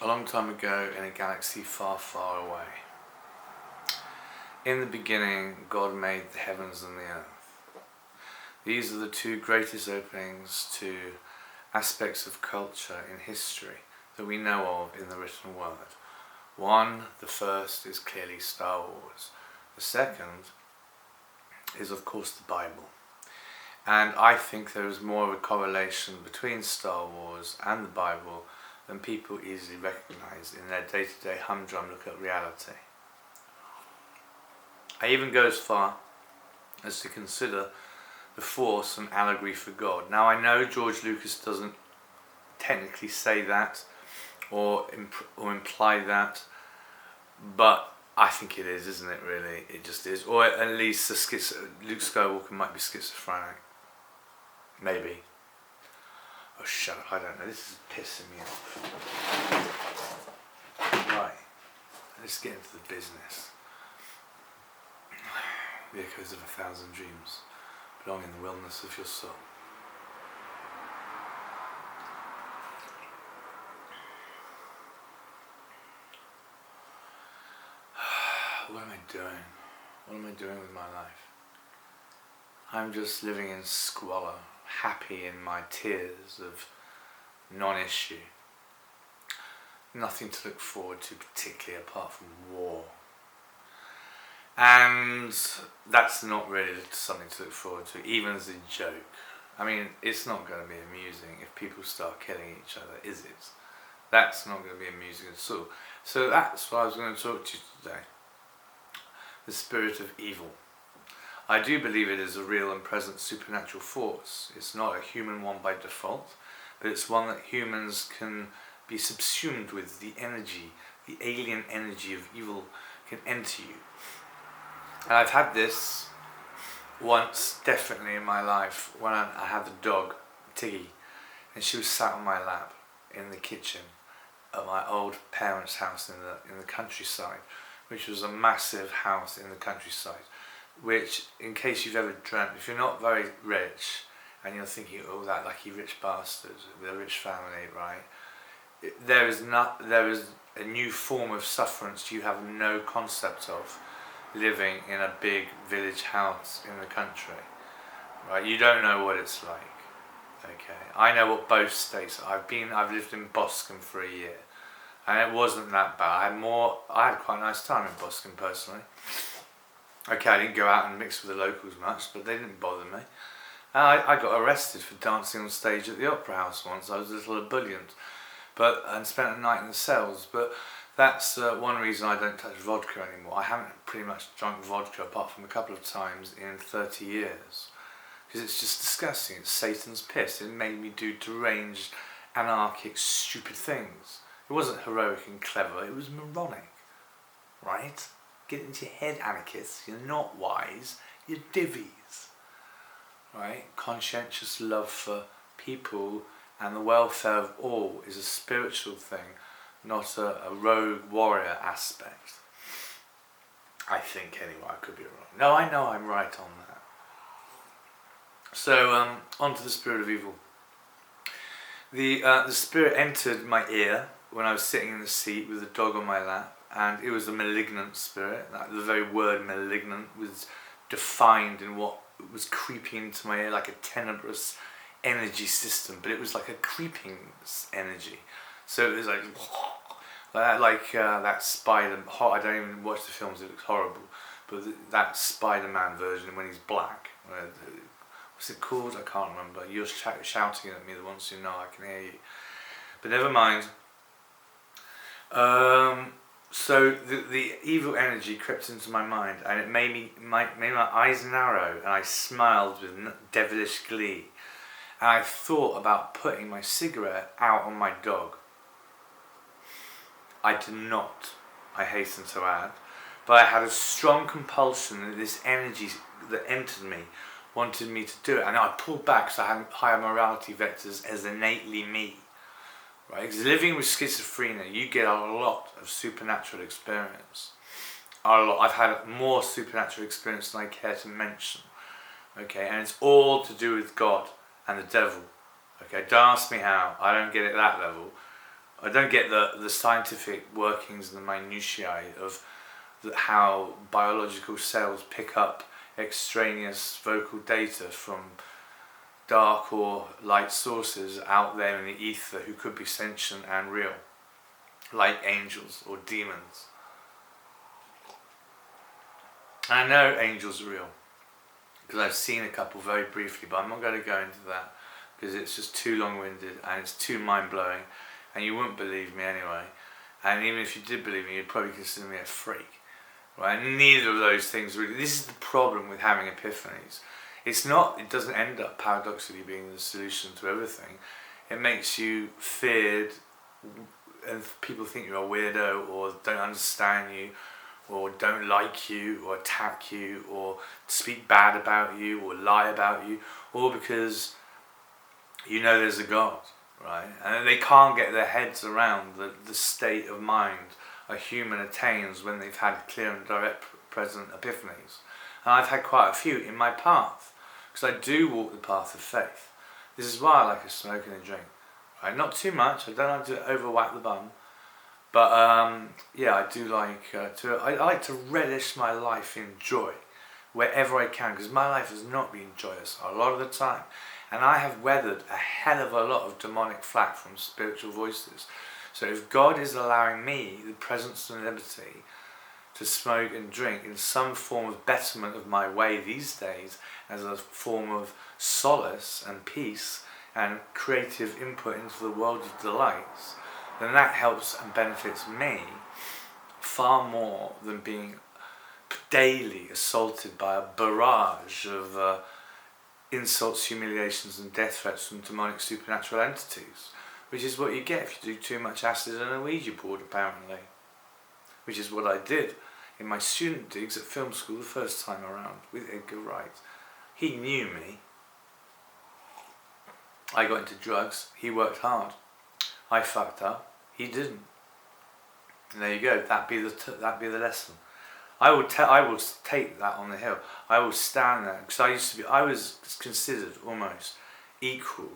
A long time ago in a galaxy far, far away, in the beginning, God made the heavens and the earth. These are the two greatest openings to aspects of culture in history that we know of in the written word. One, the first, is clearly Star Wars. The second is, of course, the Bible. And I think there is more of a correlation between Star Wars and the Bible than people easily recognise in their day-to-day humdrum look at reality. I even go as far as to consider the Force an allegory for God. Now I know George Lucas doesn't technically say that or imply that, but I think it is, isn't it really? It just is. Or at least Luke Skywalker might be schizophrenic. Maybe. Oh, shut up, I don't know. This is pissing me off. Right, let's get into the business. The echoes of 1,000 dreams belong in the wilderness of your soul. What am I doing? What am I doing with my life? I'm just living in squalor, happy in my tears of non-issue. Nothing to look forward to particularly apart from war. And that's not really something to look forward to, even as a joke. I mean, it's not going to be amusing if people start killing each other, is it? That's not going to be amusing at all. So that's what I was going to talk to you today. The spirit of evil. I do believe it is a real and present supernatural force. It's not a human one by default, but it's one that humans can be subsumed with. The energy, the alien energy of evil can enter you. And I've had this once, definitely in my life, when I had the dog, Tiggy, and she was sat on my lap in the kitchen at my old parents' house in the countryside, which was a massive house in the countryside, which, in case you've ever dreamt, if you're not very rich, and you're thinking, oh, that lucky rich bastard with a rich family, right? There is a new form of sufferance you have no concept of, living in a big village house in the country, right? You don't know what it's like. Okay, I know what both states. I've lived in Boscombe for a year, and it wasn't that bad. I had quite a nice time in Boscombe personally. Okay, I didn't go out and mix with the locals much, but they didn't bother me. And I got arrested for dancing on stage at the Opera House once. I was a little ebullient, and spent a night in the cells. But that's one reason I don't touch vodka anymore. I haven't pretty much drunk vodka apart from a couple of times in 30 years. Because it's just disgusting. It's Satan's piss. It made me do deranged, anarchic, stupid things. It wasn't heroic and clever. It was moronic. Right? Get into your head, anarchists. You're not wise. You're divvies. Right? Conscientious love for people and the welfare of all is a spiritual thing, not a rogue warrior aspect. I think anyway, I could be wrong. No, I know I'm right on that. So, on to the spirit of evil. The spirit entered my ear when I was sitting in the seat with the dog on my lap, and it was a malignant spirit. Like the very word malignant was defined in what was creeping into my ear like a tenebrous energy system, but it was like a creeping energy. So it was like that Spider. I don't even watch the films; it looks horrible. But that Spider-Man version when he's black. What's it called? I can't remember. You're shouting at me the ones who know. I can hear you. But never mind. So the evil energy crept into my mind, and it made my eyes narrow, and I smiled with devilish glee. And I thought about putting my cigarette out on my dog. I did not, I hasten to add, but I had a strong compulsion that this energy that entered me wanted me to do it. And I pulled back because I had higher morality vectors as innately me. Right? Because living with schizophrenia, you get a lot of supernatural experience. A lot. I've had more supernatural experience than I care to mention. Okay, and it's all to do with God and the devil. Okay, don't ask me how. I don't get it at that level. I don't get the scientific workings and the minutiae of how biological cells pick up extraneous vocal data from dark or light sources out there in the ether who could be sentient and real, like angels or demons. And I know angels are real because I've seen a couple very briefly, but I'm not going to go into that because it's just too long-winded and it's too mind-blowing, and you wouldn't believe me anyway. And even if you did believe me, you'd probably consider me a freak. Right? Neither of those things really. This is the problem with having epiphanies. It doesn't end up paradoxically being the solution to everything. It makes you feared, and people think you're a weirdo or don't understand you or don't like you or attack you or speak bad about you or lie about you, all because you know there's a God, right? And they can't get their heads around the state of mind a human attains when they've had clear and direct present epiphanies. And I've had quite a few in my path, because I do walk the path of faith. This is why I like a smoke and a drink. Right? Not too much, I don't like to overwhack the bum, but yeah, I do like I like to relish my life in joy wherever I can, because my life has not been joyous a lot of the time, and I have weathered a hell of a lot of demonic flack from spiritual voices. So if God is allowing me the presence and liberty to smoke and drink in some form of betterment of my way these days, as a form of solace and peace and creative input into the world of delights, then that helps and benefits me far more than being daily assaulted by a barrage of insults, humiliations and death threats from demonic supernatural entities. Which is what you get if you do too much acid and a Ouija board, apparently. Which is what I did in my student digs at film school the first time around with Edgar Wright. He knew me. I got into drugs. He worked hard. I fucked up. He didn't. And there you go. That'd be the lesson. I will take that on the hill. I will stand there, because I was considered almost equal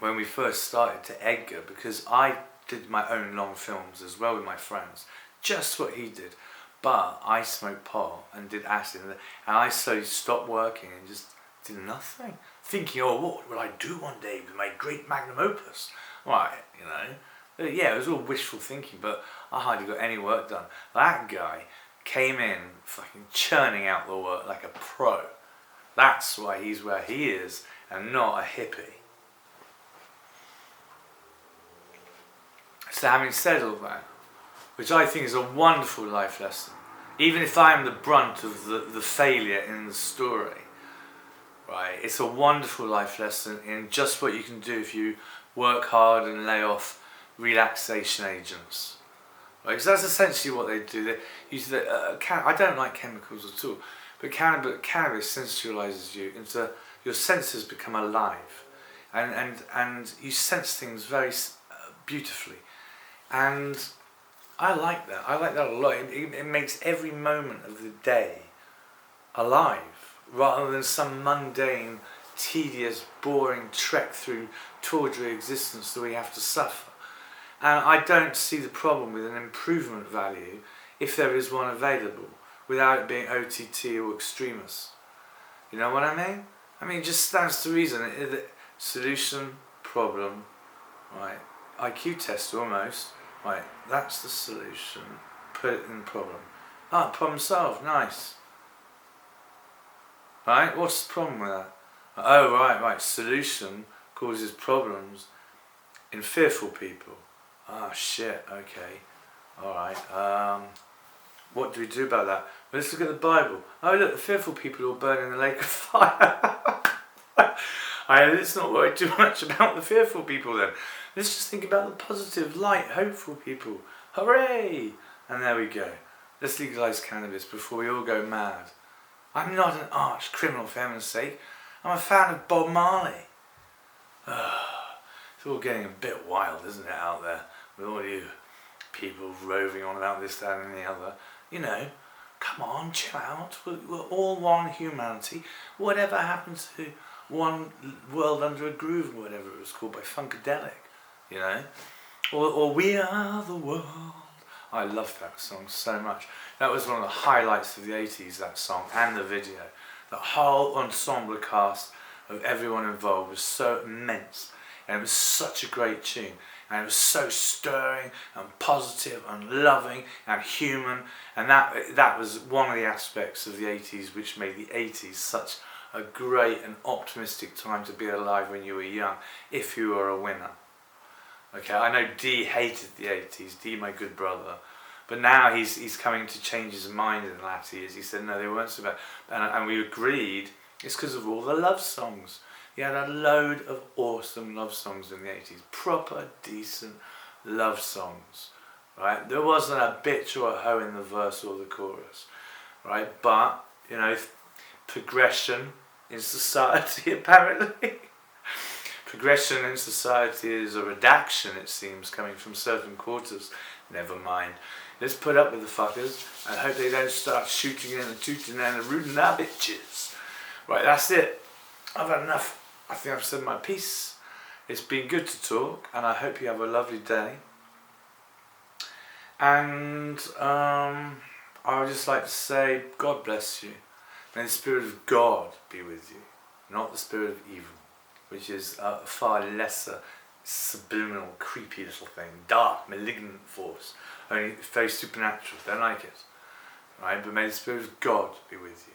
when we first started to Edgar, because I did my own long films as well with my friends, just what he did, but I smoked pot and did acid, and I slowly stopped working and just did nothing, thinking, oh, what will I do one day with my great magnum opus? Right, you know, yeah, it was all wishful thinking, but I hardly got any work done. That guy came in fucking churning out the work like a pro. That's why he's where he is and not a hippie. So having said all that, which I think is a wonderful life lesson, even if I am the brunt of the failure in the story, right, it's a wonderful life lesson in just what you can do if you work hard and lay off relaxation agents. Right, because that's essentially what they do. They use I don't like chemicals at all, but cannabis sensualizes you into, your senses become alive, and you sense things very beautifully. And I like that. I like that a lot. It makes every moment of the day alive, rather than some mundane, tedious, boring trek through tawdry existence that we have to suffer. And I don't see the problem with an improvement value, if there is one available, without it being OTT or extremist. You know what I mean? I mean, it just stands to reason. Solution, problem, right? IQ test almost. Right, that's the solution. Put it in the problem. Ah, problem solved. Nice. Right, what's the problem with that? Oh, right. Solution causes problems in fearful people. Ah, shit. Okay. All right. What do we do about that? Well, let's look at the Bible. Oh, look, the fearful people all burn in the lake of fire. Let's not worry too much about the fearful people then. Let's just think about the positive, light, hopeful people. Hooray! And there we go. Let's legalise cannabis before we all go mad. I'm not an arch criminal for heaven's sake. I'm a fan of Bob Marley. It's all getting a bit wild, isn't it, out there? With all you people roving on about this, that and the other. You know, come on, chill out. We're all one humanity. Whatever happened to One World Under a Groove, or whatever it was called, by Funkadelic, you know? or We Are the World. I love that song so much. That was one of the highlights of the 80s, that song, and the video. The whole ensemble cast of everyone involved was so immense, and it was such a great tune, and it was so stirring and positive and loving and human, and that was one of the aspects of the 80s which made the 80s such a great and optimistic time to be alive when you were young, if you were a winner. Okay, I know Dee hated the 80s, Dee, my good brother, but now he's coming to change his mind in the latter years. He said no, they weren't so bad, and we agreed it's because of all the love songs. He had a load of awesome love songs in the 80s, proper decent love songs, right? There wasn't a bitch or a hoe in the verse or the chorus, right? But, you know, progression in society apparently. Progression in society is a redaction, it seems, coming from certain quarters. Never mind. Let's put up with the fuckers and hope they don't start shooting and tooting and rooting our bitches. Right, that's it. I've had enough. I think I've said my piece. It's been good to talk, and I hope you have a lovely day. And I would just like to say, God bless you. May the Spirit of God be with you, not the spirit of evil, which is a far lesser, subliminal, creepy little thing, dark, malignant force, only very supernatural. Don't like it, right? But may the Spirit of God be with you.